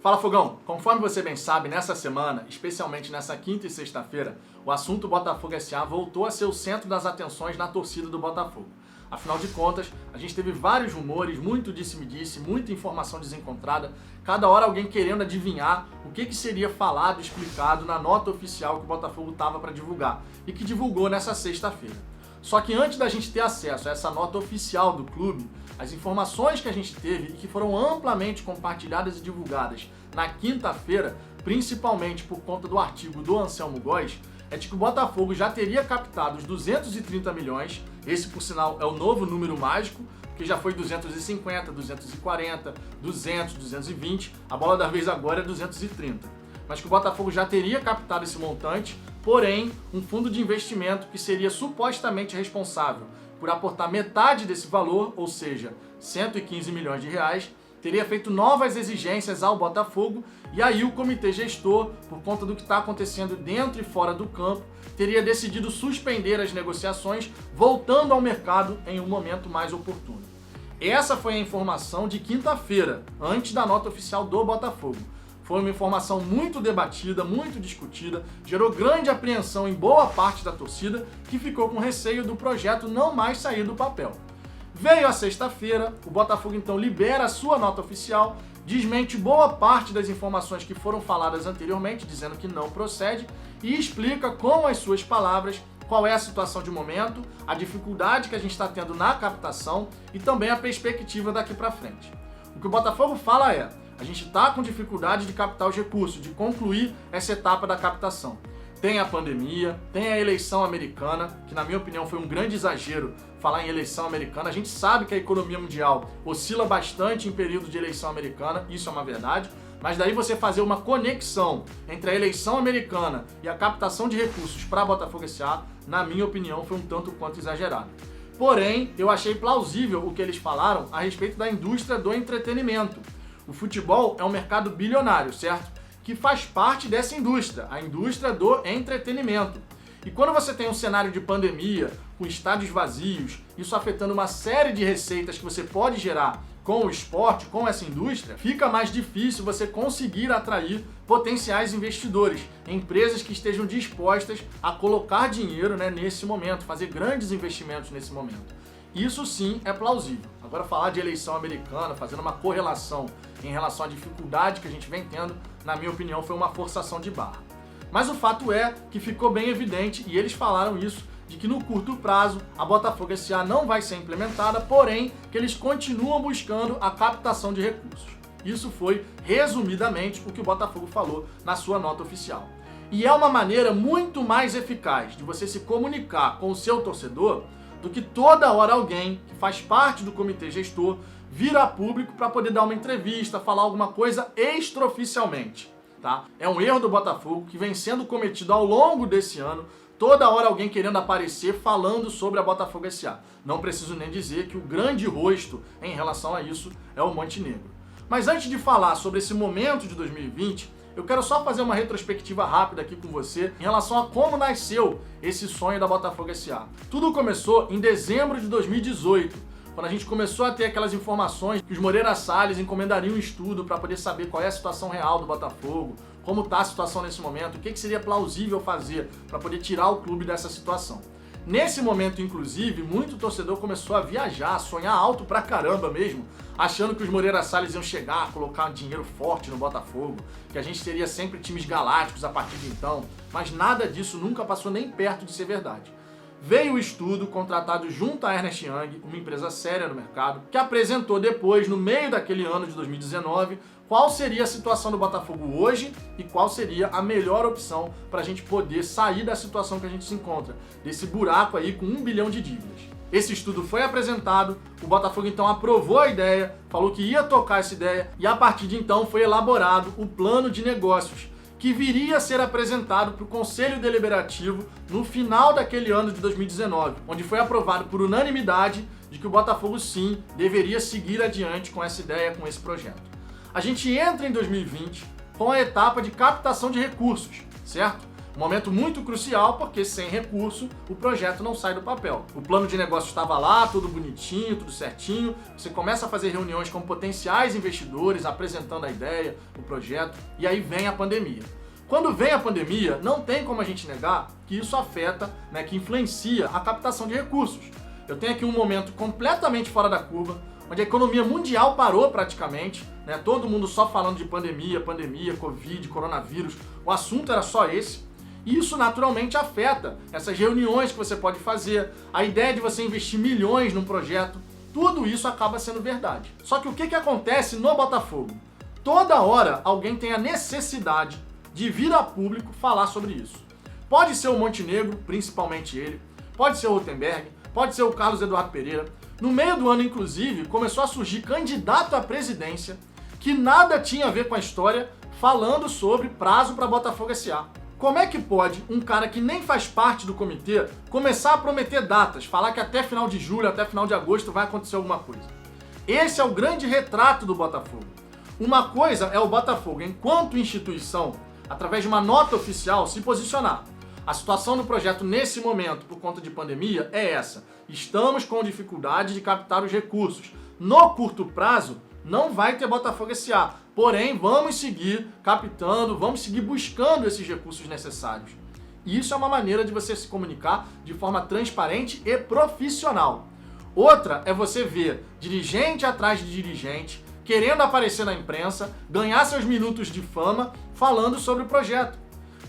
Fala Fogão, conforme você bem sabe, nessa semana, especialmente nessa quinta e sexta-feira, o assunto Botafogo S.A. voltou a ser o centro das atenções na torcida do Botafogo. Afinal de contas, a gente teve vários rumores, muito disse-me-disse, muita informação desencontrada, cada hora alguém querendo adivinhar o que seria falado, explicado na nota oficial que o Botafogo estava para divulgar e que divulgou nessa sexta-feira. Só que antes da gente ter acesso a essa nota oficial do clube, as informações que a gente teve e que foram amplamente compartilhadas e divulgadas na quinta-feira, principalmente por conta do artigo do Anselmo Góes, é de que o Botafogo já teria captado os 230 milhões, esse por sinal é o novo número mágico, que já foi 250, 240, 200, 220, a bola da vez agora é 230. Mas que o Botafogo já teria captado esse montante, porém, um fundo de investimento que seria supostamente responsável por aportar metade desse valor, ou seja, 115 milhões de reais, teria feito novas exigências ao Botafogo e aí o comitê gestor, por conta do que está acontecendo dentro e fora do campo, teria decidido suspender as negociações, voltando ao mercado em um momento mais oportuno. Essa foi a informação de quinta-feira, antes da nota oficial do Botafogo. Foi uma informação muito debatida, muito discutida, gerou grande apreensão em boa parte da torcida, que ficou com receio do projeto não mais sair do papel. Veio a sexta-feira, o Botafogo então libera a sua nota oficial, desmente boa parte das informações que foram faladas anteriormente, dizendo que não procede, e explica com as suas palavras qual é a situação de momento, a dificuldade que a gente está tendo na captação e também a perspectiva daqui para frente. O que o Botafogo fala é: a gente está com dificuldade de captar os recursos, de concluir essa etapa da captação. Tem a pandemia, tem a eleição americana, que na minha opinião foi um grande exagero falar em eleição americana. A gente sabe que a economia mundial oscila bastante em período de eleição americana, isso é uma verdade, mas daí você fazer uma conexão entre a eleição americana e a captação de recursos para a Botafogo S.A., na minha opinião, foi um tanto quanto exagerado. Porém, eu achei plausível o que eles falaram a respeito da indústria do entretenimento. O futebol é um mercado bilionário, certo? Que faz parte dessa indústria, a indústria do entretenimento. E quando você tem um cenário de pandemia, com estádios vazios, isso afetando uma série de receitas que você pode gerar com o esporte, com essa indústria, fica mais difícil você conseguir atrair potenciais investidores, empresas que estejam dispostas a colocar dinheiro, nesse momento, fazer grandes investimentos nesse momento. Isso sim é plausível. Agora falar de eleição americana, fazendo uma correlação em relação à dificuldade que a gente vem tendo, na minha opinião, foi uma forçação de barra. Mas o fato é que ficou bem evidente, e eles falaram isso, de que no curto prazo a Botafogo S.A. não vai ser implementada, porém que eles continuam buscando a captação de recursos. Isso foi, resumidamente, o que o Botafogo falou na sua nota oficial. E é uma maneira muito mais eficaz de você se comunicar com o seu torcedor do que toda hora alguém que faz parte do comitê gestor vir a público para poder dar uma entrevista, falar alguma coisa extraoficialmente, tá? É um erro do Botafogo que vem sendo cometido ao longo desse ano, toda hora alguém querendo aparecer falando sobre a Botafogo S.A. Não preciso nem dizer que o grande rosto em relação a isso é o Montenegro. Mas antes de falar sobre esse momento de 2020, eu quero só fazer uma retrospectiva rápida aqui com você em relação a como nasceu esse sonho da Botafogo S.A. Tudo começou em dezembro de 2018, quando a gente começou a ter aquelas informações que os Moreira Salles encomendariam um estudo para poder saber qual é a situação real do Botafogo, como está a situação nesse momento, o que seria plausível fazer para poder tirar o clube dessa situação. Nesse momento, inclusive, muito torcedor começou a viajar, a sonhar alto pra caramba mesmo, achando que os Moreira Salles iam chegar, colocar dinheiro forte no Botafogo, que a gente teria sempre times galácticos a partir de então, mas nada disso nunca passou nem perto de ser verdade. Veio o estudo contratado junto à Ernst Young, uma empresa séria no mercado, que apresentou depois, no meio daquele ano de 2019, qual seria a situação do Botafogo hoje e qual seria a melhor opção para a gente poder sair da situação que a gente se encontra, desse buraco aí com 1 bilhão de dívidas. Esse estudo foi apresentado, o Botafogo então aprovou a ideia, falou que ia tocar essa ideia e a partir de então foi elaborado o plano de negócios, que viria a ser apresentado para o Conselho Deliberativo no final daquele ano de 2019, onde foi aprovado por unanimidade de que o Botafogo sim deveria seguir adiante com essa ideia, com esse projeto. A gente entra em 2020 com a etapa de captação de recursos, certo? Um momento muito crucial porque sem recurso o projeto não sai do papel. O plano de negócio estava lá, tudo bonitinho, tudo certinho. Você começa a fazer reuniões com potenciais investidores, apresentando a ideia, o projeto, e aí vem a pandemia. Quando vem a pandemia, não tem como a gente negar que isso afeta, que influencia a captação de recursos. Eu tenho aqui um momento completamente fora da curva, onde a economia mundial parou praticamente, todo mundo só falando de pandemia, Covid, coronavírus, o assunto era só esse. E isso naturalmente afeta essas reuniões que você pode fazer, a ideia de você investir milhões num projeto, tudo isso acaba sendo verdade. Só que o que acontece no Botafogo? Toda hora alguém tem a necessidade de vir a público falar sobre isso. Pode ser o Montenegro, principalmente ele, pode ser o Rotenberg, pode ser o Carlos Eduardo Pereira. No meio do ano, inclusive, começou a surgir candidato à presidência que nada tinha a ver com a história, falando sobre prazo para Botafogo SA. Como é que pode um cara que nem faz parte do comitê começar a prometer datas, falar que até final de julho, até final de agosto vai acontecer alguma coisa? Esse é o grande retrato do Botafogo. Uma coisa é o Botafogo, enquanto instituição, através de uma nota oficial, se posicionar. A situação do projeto nesse momento, por conta de pandemia, é essa. Estamos com dificuldade de captar os recursos. No curto prazo, não vai ter Botafogo SA. Porém, vamos seguir captando, vamos seguir buscando esses recursos necessários. Isso é uma maneira de você se comunicar de forma transparente e profissional. Outra é você ver dirigente atrás de dirigente, querendo aparecer na imprensa, ganhar seus minutos de fama, falando sobre o projeto.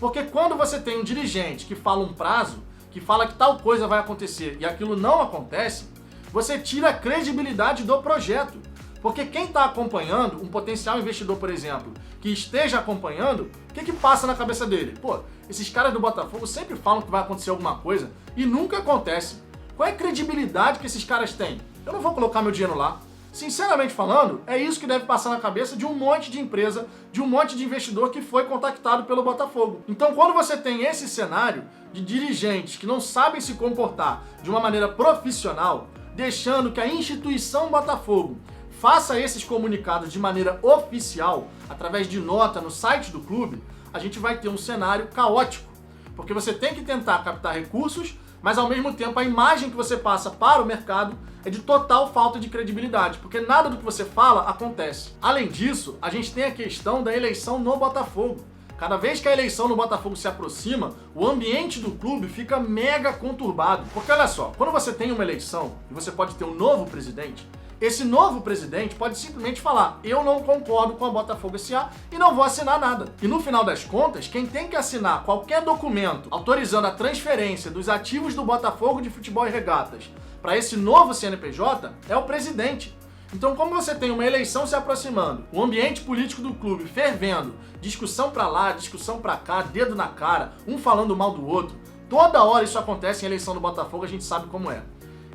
Porque quando você tem um dirigente que fala um prazo, que fala que tal coisa vai acontecer e aquilo não acontece, você tira a credibilidade do projeto. Porque quem está acompanhando, um potencial investidor, por exemplo, que esteja acompanhando, o que passa na cabeça dele? Pô, esses caras do Botafogo sempre falam que vai acontecer alguma coisa e nunca acontece. Qual é a credibilidade que esses caras têm? Eu não vou colocar meu dinheiro lá. Sinceramente falando, é isso que deve passar na cabeça de um monte de empresa, de um monte de investidor que foi contactado pelo Botafogo. Então, quando você tem esse cenário de dirigentes que não sabem se comportar de uma maneira profissional, deixando que a instituição Botafogo faça esses comunicados de maneira oficial, através de nota no site do clube, a gente vai ter um cenário caótico. Porque você tem que tentar captar recursos, mas ao mesmo tempo a imagem que você passa para o mercado é de total falta de credibilidade, porque nada do que você fala acontece. Além disso, a gente tem a questão da eleição no Botafogo. Cada vez que a eleição no Botafogo se aproxima, o ambiente do clube fica mega conturbado. Porque olha só, quando você tem uma eleição e você pode ter um novo presidente, esse novo presidente pode simplesmente falar: eu não concordo com a Botafogo SA e não vou assinar nada. E no final das contas, quem tem que assinar qualquer documento autorizando a transferência dos ativos do Botafogo de Futebol e Regatas para esse novo CNPJ é o presidente. Então, como você tem uma eleição se aproximando, o ambiente político do clube fervendo, discussão pra lá, discussão pra cá, dedo na cara, um falando mal do outro, toda hora isso acontece em eleição do Botafogo, a gente sabe como é.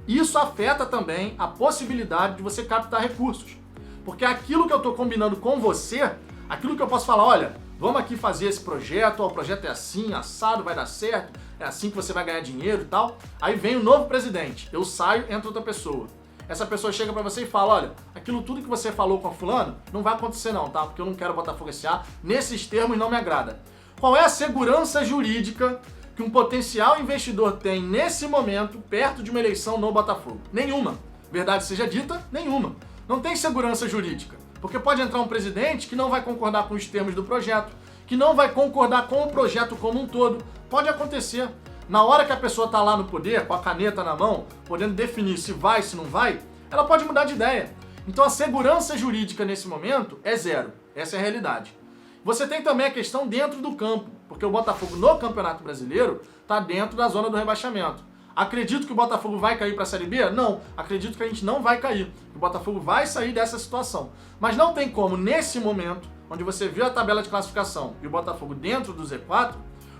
Isso afeta também a possibilidade de você captar recursos. Porque aquilo que eu estou combinando com você, aquilo que eu posso falar, olha, vamos aqui fazer esse projeto, ó, o projeto é assim, assado, vai dar certo, é assim que você vai ganhar dinheiro e tal. Aí vem o novo presidente, eu saio, entra outra pessoa. Essa pessoa chega pra você e fala: olha, aquilo tudo que você falou com a fulano não vai acontecer não, tá? Porque eu não quero Botafogo SA, nesses termos não me agrada. Qual é a segurança jurídica que um potencial investidor tem nesse momento, perto de uma eleição no Botafogo? Nenhuma. Verdade seja dita, nenhuma. Não tem segurança jurídica. Porque pode entrar um presidente que não vai concordar com os termos do projeto, que não vai concordar com o projeto como um todo. Pode acontecer. Na hora que a pessoa está lá no poder, com a caneta na mão, podendo definir se vai, se não vai, ela pode mudar de ideia. Então a segurança jurídica nesse momento é zero. Essa é a realidade. Você tem também a questão dentro do campo, porque o Botafogo no Campeonato Brasileiro está dentro da zona do rebaixamento. Acredito que o Botafogo vai cair para a Série B? Não. Acredito que a gente não vai cair. O Botafogo vai sair dessa situação. Mas não tem como, nesse momento, onde você viu a tabela de classificação e o Botafogo dentro do Z4,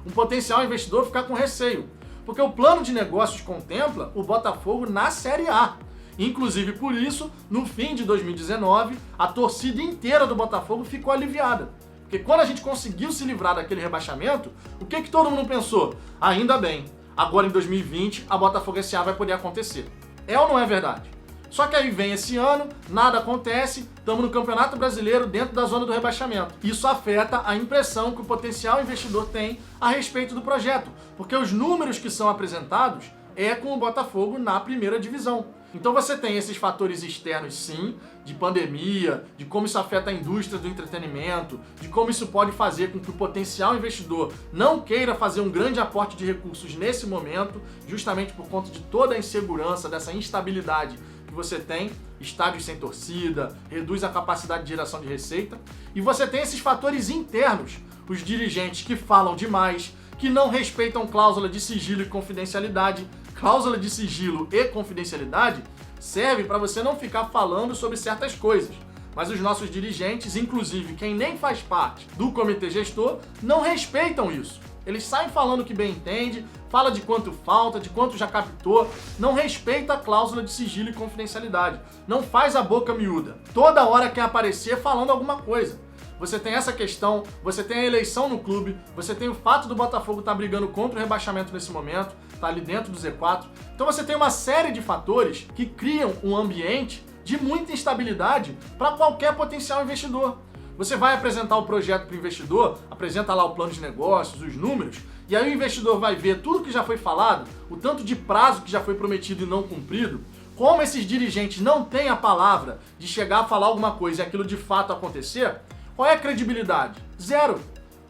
um potencial investidor ficar com receio. Porque o plano de negócios contempla o Botafogo na Série A. Inclusive por isso, no fim de 2019, a torcida inteira do Botafogo ficou aliviada. Porque quando a gente conseguiu se livrar daquele rebaixamento, o que todo mundo pensou? Ainda bem, agora em 2020 a Botafogo SA vai poder acontecer. É ou não é verdade? Só que aí vem esse ano, nada acontece, estamos no Campeonato Brasileiro dentro da zona do rebaixamento. Isso afeta a impressão que o potencial investidor tem a respeito do projeto, porque os números que são apresentados é com o Botafogo na primeira divisão. Então você tem esses fatores externos, sim, de pandemia, de como isso afeta a indústria do entretenimento, de como isso pode fazer com que o potencial investidor não queira fazer um grande aporte de recursos nesse momento, justamente por conta de toda a insegurança, dessa instabilidade que você tem, estádios sem torcida, reduz a capacidade de geração de receita, e você tem esses fatores internos, os dirigentes que falam demais, que não respeitam cláusula de sigilo e confidencialidade. Cláusula de sigilo e confidencialidade serve para você não ficar falando sobre certas coisas. Mas os nossos dirigentes, inclusive quem nem faz parte do comitê gestor, não respeitam isso. Eles saem falando o que bem entende, fala de quanto falta, de quanto já captou, não respeita a cláusula de sigilo e confidencialidade. Não faz a boca miúda. Toda hora quer aparecer falando alguma coisa. Você tem essa questão, você tem a eleição no clube, você tem o fato do Botafogo estar brigando contra o rebaixamento nesse momento, tá ali dentro do Z4. Então você tem uma série de fatores que criam um ambiente de muita instabilidade para qualquer potencial investidor. Você vai apresentar o projeto para o investidor, apresenta lá o plano de negócios, os números, e aí o investidor vai ver tudo que já foi falado, o tanto de prazo que já foi prometido e não cumprido, como esses dirigentes não têm a palavra de chegar a falar alguma coisa e aquilo de fato acontecer. Qual é a credibilidade? Zero.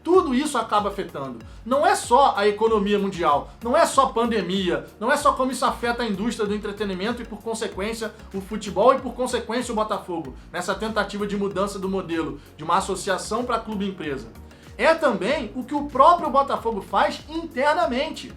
Tudo isso acaba afetando. Não é só a economia mundial, não é só pandemia, não é só como isso afeta a indústria do entretenimento e, por consequência, o futebol e, por consequência, o Botafogo, nessa tentativa de mudança do modelo de uma associação para clube-empresa. É também o que o próprio Botafogo faz internamente.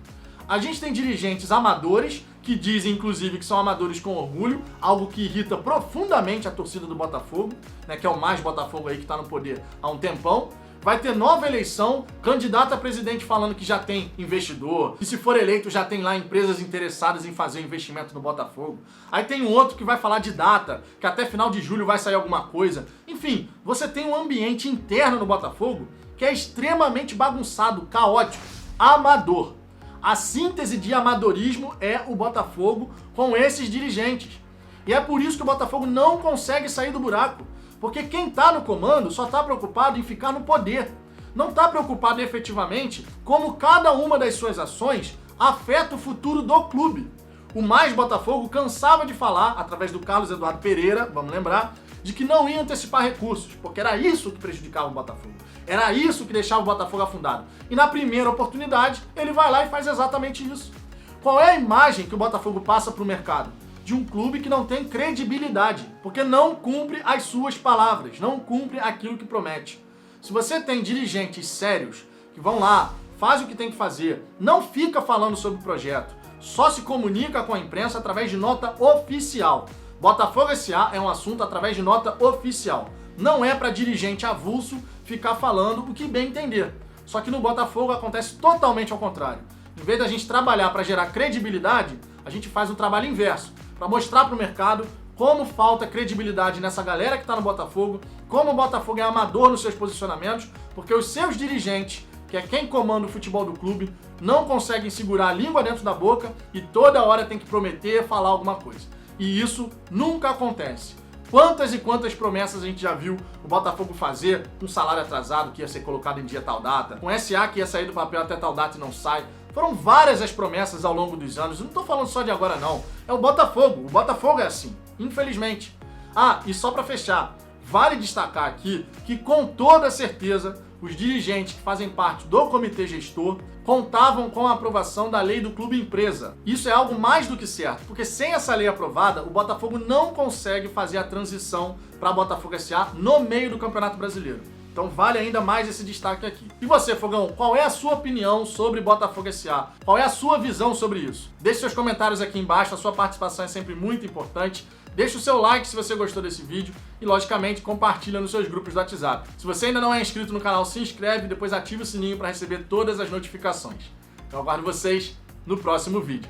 A gente tem dirigentes amadores, que dizem, inclusive, que são amadores com orgulho, algo que irrita profundamente a torcida do Botafogo, né, que é o mais Botafogo aí que está no poder há um tempão. Vai ter nova eleição, candidato a presidente falando que já tem investidor, e se for eleito já tem lá empresas interessadas em fazer investimento no Botafogo. Aí tem um outro que vai falar de data, que até final de julho vai sair alguma coisa. Enfim, você tem um ambiente interno no Botafogo que é extremamente bagunçado, caótico, amador. A síntese de amadorismo é o Botafogo com esses dirigentes. E é por isso que o Botafogo não consegue sair do buraco. Porque quem está no comando só está preocupado em ficar no poder. Não está preocupado efetivamente como cada uma das suas ações afeta o futuro do clube. O mais Botafogo cansava de falar, através do Carlos Eduardo Pereira, vamos lembrar, de que não ia antecipar recursos, porque era isso que prejudicava o Botafogo. Era isso que deixava o Botafogo afundado. E na primeira oportunidade, ele vai lá e faz exatamente isso. Qual é a imagem que o Botafogo passa para o mercado? De um clube que não tem credibilidade, porque não cumpre as suas palavras, não cumpre aquilo que promete. Se você tem dirigentes sérios que vão lá, faz o que tem que fazer, não fica falando sobre o projeto, só se comunica com a imprensa através de nota oficial. Botafogo S.A. é um assunto através de nota oficial. Não é para dirigente avulso ficar falando o que bem entender. Só que no Botafogo acontece totalmente ao contrário. Em vez da gente trabalhar para gerar credibilidade, a gente faz um trabalho inverso, para mostrar para o mercado como falta credibilidade nessa galera que está no Botafogo, como o Botafogo é amador nos seus posicionamentos, porque os seus dirigentes, que é quem comanda o futebol do clube, não conseguem segurar a língua dentro da boca e toda hora tem que prometer, falar alguma coisa. E isso nunca acontece. Quantas e quantas promessas a gente já viu o Botafogo fazer, um salário atrasado que ia ser colocado em dia tal data, com SA que ia sair do papel até tal data e não sai. Foram várias as promessas ao longo dos anos, não estou falando só de agora não, é o Botafogo é assim, infelizmente. Ah, e só para fechar, vale destacar aqui que com toda certeza os dirigentes que fazem parte do comitê gestor contavam com a aprovação da lei do clube empresa. Isso é algo mais do que certo, porque sem essa lei aprovada, o Botafogo não consegue fazer a transição para Botafogo S.A. no meio do Campeonato Brasileiro. Então vale ainda mais esse destaque aqui. E você, Fogão, qual é a sua opinião sobre Botafogo S.A.? Qual é a sua visão sobre isso? Deixe seus comentários aqui embaixo, a sua participação é sempre muito importante. Deixe o seu like se você gostou desse vídeo e, logicamente, compartilha nos seus grupos do WhatsApp. Se você ainda não é inscrito no canal, se inscreve e depois ative o sininho para receber todas as notificações. Eu aguardo vocês no próximo vídeo.